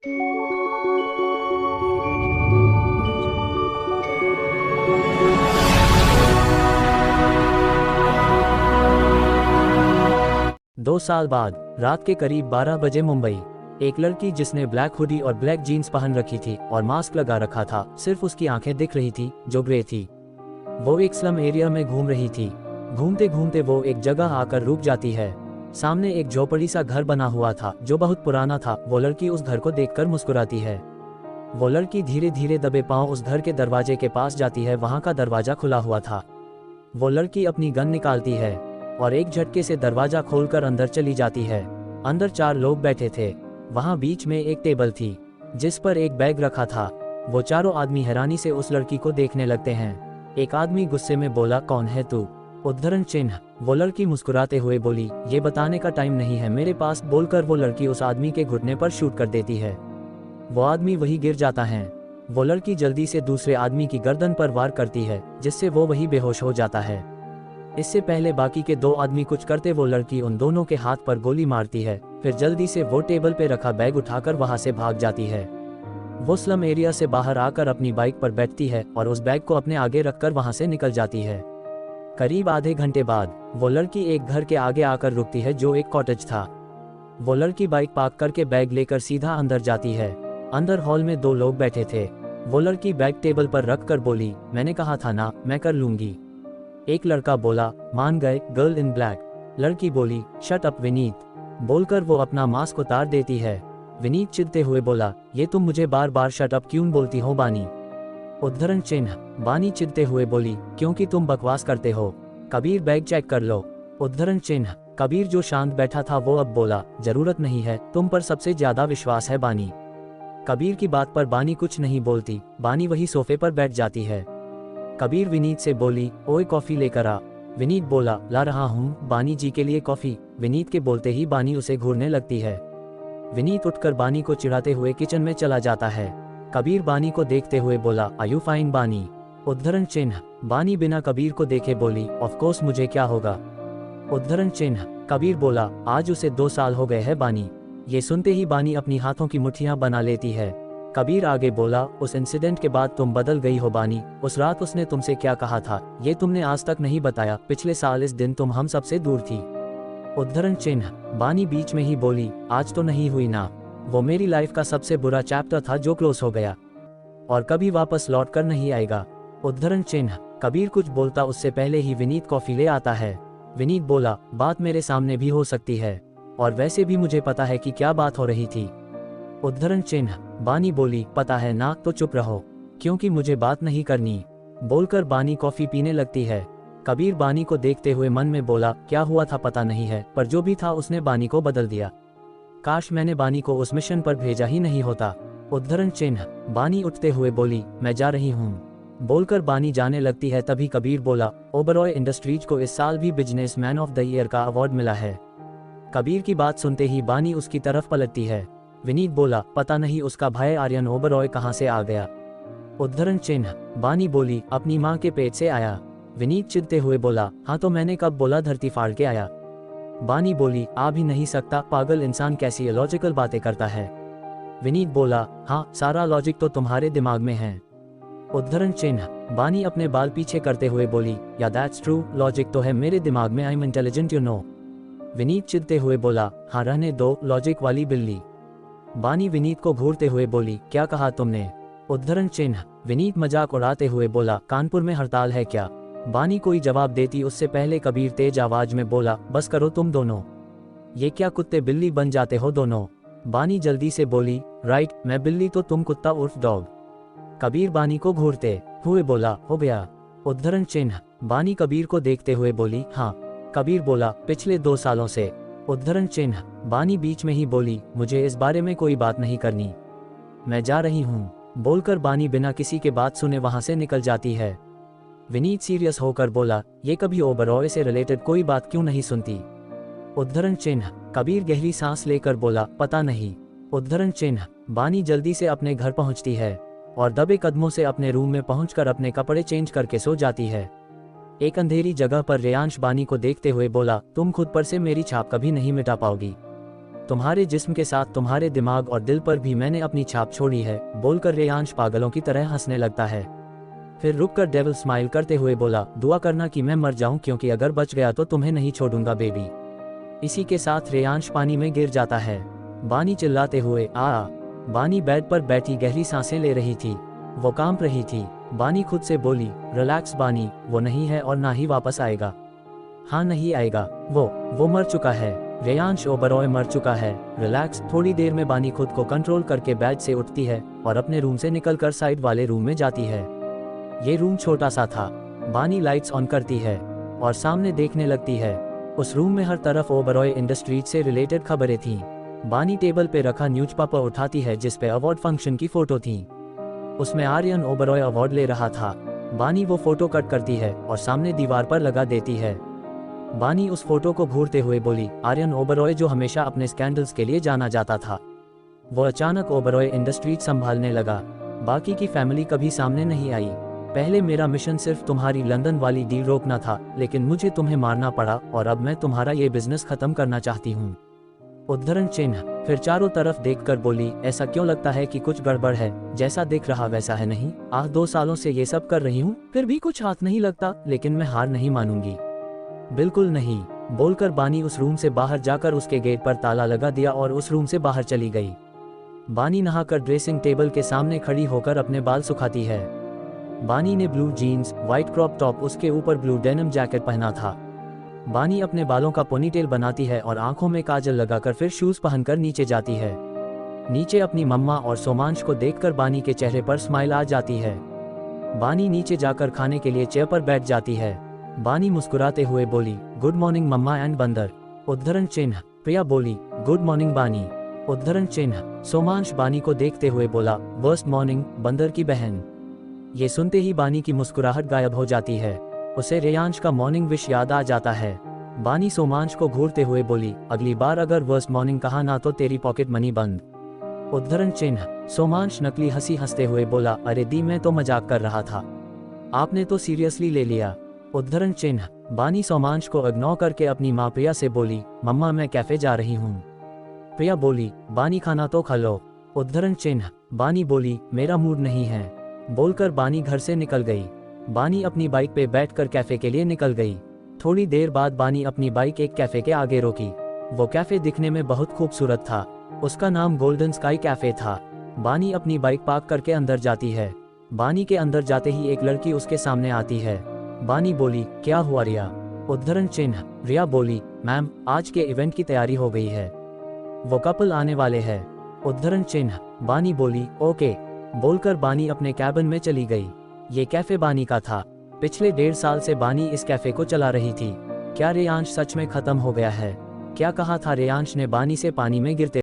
दो साल बाद रात के करीब 12 बजे मुंबई। एक लड़की जिसने ब्लैक हुडी और ब्लैक जीन्स पहन रखी थी और मास्क लगा रखा था, सिर्फ उसकी आंखें दिख रही थी जो ग्रे थी। वो एक स्लम एरिया में घूम रही थी। घूमते घूमते वो एक जगह आकर रुक जाती है। सामने एक झोपड़ी सा घर बना हुआ था जो बहुत पुराना था। वो लड़की उस घर को देखकर मुस्कुराती है। वो लड़की धीरे धीरे दबे पांव उस घर के दरवाजे के पास जाती है। वहां का दरवाजा खुला हुआ था। वो लड़की अपनी गन निकालती है और एक झटके से दरवाजा खोलकर अंदर चली जाती है। अंदर 4 लोग बैठे थे। वहां बीच में एक टेबल थी जिस पर एक बैग रखा था। वो चारों आदमी हैरानी से उस लड़की को देखने लगते हैं। एक आदमी गुस्से में बोला, कौन है तू? उद्धरण चिन्ह। वो लड़की मुस्कुराते हुए बोली, ये बताने का टाइम नहीं है मेरे पास। बोलकर वो लड़की उस आदमी के घुटने पर शूट कर देती है। वो आदमी वही गिर जाता है। वो लड़की जल्दी से दूसरे आदमी की गर्दन पर वार करती है जिससे वो वही बेहोश हो जाता है। इससे पहले बाकी के 2 आदमी कुछ करते वो लड़की उन दोनों के हाथ पर गोली मारती है। फिर जल्दी से वो टेबल पे रखा बैग उठाकर वहां से भाग जाती है। वो स्लम एरिया से बाहर आकर अपनी बाइक पर बैठती है और उस बैग को अपने आगे रखकर वहां से निकल जाती है। करीब आधे घंटे बाद वो लड़की एक घर के आगे आकर रुकती है जो एक कॉटेज था। वो लड़की बाइक पार्क करके बैग लेकर सीधा अंदर जाती है। अंदर हॉल में 2 लोग बैठे थे। वो लड़की बैग टेबल पर रख कर बोली, मैंने कहा था ना, मैं कर लूंगी। एक लड़का बोला, मान गए गर्ल इन ब्लैक। लड़की बोली, शट अप विनीत। बोलकर वो अपना मास्क उतार देती है। विनीत चिढ़ते हुए बोला, ये तुम मुझे बार बार शट अप क्यों बोलती हो बानी? उद्धरण चिन्ह। बानी चिढ़ते हुए बोली, क्योंकि तुम बकवास करते हो। कबीर बैग चेक कर लो। उद्धरण चिन्ह। कबीर जो शांत बैठा था वो अब बोला, जरूरत नहीं है, तुम पर सबसे ज्यादा विश्वास है बानी। कबीर की बात पर बानी कुछ नहीं बोलती। बानी वही सोफे पर बैठ जाती है। कबीर विनीत से बोली, ओए कॉफी लेकर आ। विनीत बोला, ला रहा हूँ बानी जी के लिए कॉफी। विनीत के बोलते ही बानी उसे घूरने लगती है। विनीत उठकर बानी को चिढ़ाते हुए किचन में चला जाता है। कबीर बानी को देखते हुए बोला, आर यू फाइन बानी? उद्धरण चिन्ह। बानी बिना कबीर को देखे बोली, ऑफ कोर्स, मुझे क्या होगा? उद्धरण चिन्ह। कबीर बोला, आज उसे 2 साल हो गए हैं बानी। ये सुनते ही बानी अपनी हाथों की मुट्ठियां बना लेती है। कबीर आगे बोला, उस इंसिडेंट के बाद तुम बदल गई हो बानी। उस रात उसने तुमसे क्या कहा था ये तुमने आज तक नहीं बताया। पिछले साल इस दिन तुम हम सबसे दूर थी। उद्धरण चिन्ह। बानी बीच में ही बोली, आज तो नहीं हुई ना। वो मेरी लाइफ का सबसे बुरा चैप्टर था जो क्लोज हो गया और कभी वापस लौट कर नहीं आएगा। उद्धरण चिन्ह। कबीर कुछ बोलता उससे पहले ही विनीत कॉफी ले आता है। विनीत बोला, बात मेरे सामने भी हो सकती है और वैसे भी मुझे पता है कि क्या बात हो रही थी। उद्धरण चिन्ह। बानी बोली, पता है ना तो चुप रहो, क्योंकि मुझे बात नहीं करनी। बोलकर बानी कॉफी पीने लगती है। कबीर बानी को देखते हुए मन में बोला, क्या हुआ था पता नहीं है, पर जो भी था उसने बानी को बदल दिया। काश मैंने बानी को उस मिशन पर भेजा ही नहीं होता। उद्धरण चिन्ह। बानी उठते हुए बोली, मैं जा रही हूँ। बोलकर बानी जाने लगती है। तभी कबीर बोला, ओबरॉय इंडस्ट्रीज को इस साल भी बिजनेसमैन ऑफ द ईयर का अवार्ड मिला है। कबीर की बात सुनते ही बानी उसकी तरफ पलटती है। विनीत बोला, पता नहीं उसका भाई आर्यन ओबरॉय कहाँ से आ गया। उद्धरण चिन्ह। बानी बोली, अपनी माँ के पेट से आया। विनीत चिढ़ते हुए बोला, हाँ तो मैंने कब बोला धरती फाड़ के आया? बानी बोली, आ भी नहीं सकता, पागल इंसान कैसी लॉजिकल बातें करता है। विनीत बोला, हाँ सारा लॉजिक तो तुम्हारे दिमाग में है। उद्धरण चिन्ह। बानी अपने बाल पीछे करते हुए बोली, या दैट्स ट्रू, लॉजिक तो है मेरे दिमाग में, I am intelligent you know. Vineet चिढ़ते हुए बोला, हाँ रहने दो लॉजिक वाली बिल्ली। बानी विनीत को घूरते हुए बोली, क्या कहा तुमने? उद्धरण चिन्ह। विनीत मजाक उड़ाते हुए बोला, कानपुर में हड़ताल है क्या? बानी कोई जवाब देती उससे पहले कबीर तेज आवाज में बोला, बस करो तुम दोनों, ये क्या कुत्ते बिल्ली बन जाते हो दोनों? बानी जल्दी से बोली, राइट, मैं बिल्ली तो तुम कुत्ता उर्फ डॉग। कबीर बानी को घूरते हुए बोला, हो गया। उद्धरण चिन्ह। बानी कबीर को देखते हुए बोली, हाँ। कबीर बोला, पिछले 2 सालों से। उद्धरण चिन्ह। बानी बीच में ही बोली, मुझे इस बारे में कोई बात नहीं करनी, मैं जा रही हूँ। बोलकर बानी बिना किसी के बात सुने वहां से निकल जाती है। विनीत सीरियस होकर बोला, ये कभी ओबरॉय से रिलेटेड कोई बात क्यों नहीं सुनती? उद्धरण चिन्ह। कबीर गहरी सांस लेकर बोला, पता नहीं। उद्धरण चिन्ह। बानी जल्दी से अपने घर पहुंचती है और दबे कदमों से अपने रूम में पहुंचकर अपने कपड़े चेंज करके सो जाती है। एक अंधेरी जगह पर रेयांश बानी को देखते हुए बोला, तुम खुद पर से मेरी छाप कभी नहीं मिटा पाओगी। तुम्हारे जिस्म के साथ तुम्हारे दिमाग और दिल पर भी मैंने अपनी छाप छोड़ी है, बोलकर रेयांश पागलों की तरह हंसने लगता है। फिर रुककर डेविल स्माइल करते हुए बोला, दुआ करना कि मैं मर जाऊं, क्योंकि अगर बच गया तो तुम्हें नहीं छोड़ूंगा बेबी। इसी के साथ रेयांश पानी में गिर जाता है। बानी चिल्लाते हुए आ। बानी बेड पर बैठी गहरी सांसें ले रही थी। वो कांप रही थी। बानी खुद से बोली, रिलैक्स बानी, वो नहीं है और ना ही वापस आएगा। हाँ नहीं आएगा, वो मर चुका है। रेयांश ओबरॉय मर चुका है। रिलैक्स। थोड़ी देर में बानी खुद को कंट्रोल करके बेड से उठती है और अपने रूम से निकलकर साइड वाले रूम में जाती है। ये रूम छोटा सा था। बानी लाइट्स ऑन करती है और सामने देखने लगती है। उस रूम में हर तरफ ओबरॉय इंडस्ट्रीज से रिलेटेड खबरें थीं। बानी टेबल पे रखा न्यूज़पेपर उठाती है जिसपे अवार्ड फंक्शन की फोटो थी। उसमें आर्यन ओबरॉय अवार्ड ले रहा था। बानी वो फोटो कट करती है और सामने दीवार पर लगा देती है। बानी उस फोटो को घूरते हुए बोली, आर्यन ओबरॉय जो हमेशा अपने स्कैंडल्स के लिए जाना जाता था, वो अचानक ओबरॉय इंडस्ट्रीज संभालने लगा। बाकी की फैमिली कभी सामने नहीं आई। पहले मेरा मिशन सिर्फ तुम्हारी लंदन वाली डील रोकना था, लेकिन मुझे तुम्हें मारना पड़ा और अब मैं तुम्हारा ये बिजनेस खत्म करना चाहती हूँ। उद्धरण चिन्ह। फिर चारों तरफ देखकर बोली, ऐसा क्यों लगता है कि कुछ गड़बड़ है? जैसा दिख रहा वैसा है नहीं। 2 सालों से ये सब कर रही हूँ, फिर भी कुछ हाथ नहीं लगता, लेकिन मैं हार नहीं मानूंगी। बिल्कुल नहीं, बोलकर बानी उस रूम से बाहर जाकर उसके गेट पर ताला लगा दिया और उस रूम से बाहर चली गई। बानी नहाकर ड्रेसिंग टेबल के सामने खड़ी होकर अपने बाल सुखाती है। बानी ने blue jeans, white crop top, उसके ऊपर ब्लू डेनिम जैकेट पहना था। बानी अपने बालों का पोनीटेल बनाती है और आंखों में काजल लगाकर फिर शूज पहनकर नीचे जाती है। नीचे अपनी मम्मा और सोमांश को देखकर बानी के चेहरे पर स्माइल आ जाती है। बानी नीचे जाकर खाने के लिए चेयर पर बैठ जाती है। बानी मुस्कुराते हुए बोली, गुड मॉर्निंग मम्मा एंड बंदर। उद्धरण चिन्ह। प्रिया बोली, गुड मॉर्निंग बानी। उद्धरण चिन्ह। सोमांश बानी को देखते हुए बोला, वर्स्ट मॉर्निंग बंदर की बहन। ये सुनते ही बानी की मुस्कुराहट गायब हो जाती है। उसे रेयांश का मॉर्निंग विश याद आ जाता है। बानी सोमांश को घूरते हुए बोली, अगली बार अगर वर्स्ट मॉर्निंग कहा ना तो तेरी पॉकेट मनी बंद। उद्धरण चिन्ह। सोमांश नकली हंसी हंसते हुए बोला, अरे दी, मैं तो मजाक कर रहा था, आपने तो सीरियसली ले लिया। उद्धरण चिन्ह। बानी सोमांश को इग्नोर करके अपनी माँ प्रिया से बोली, मम्मा मैं कैफे जा रही हूँ। प्रिया बोली, बानी खाना तो खा लो। उद्धरण चिन्ह। बानी बोली, मेरा मूड नहीं है, बोलकर बानी घर से निकल गई। बानी अपनी बाइक पे बैठकर कैफे के लिए निकल गई। थोड़ी देर बाद बानी अपनी बाइक एक कैफे के आगे रोकी। वो कैफे दिखने में बहुत खूबसूरत था। उसका नाम गोल्डन स्काई कैफे था। बानी अपनी बाइक पार्क करके अंदर जाती है। बानी के अंदर जाते ही एक लड़की उसके सामने आती है। बानी बोली, क्या हुआ रिया? उद्धरण चिन्ह। रिया बोली, मैम आज के इवेंट की तैयारी हो गई है, वो कपल आने वाले हैं। उद्धरण चिन्ह। बानी बोली, ओके, बोलकर बानी अपने कैबिन में चली गई। ये कैफे बानी का था। पिछले 1.5 साल से बानी इस कैफे को चला रही थी। क्या रेयांश सच में खत्म हो गया है? क्या कहा था रेयांश ने बानी से पानी में गिरते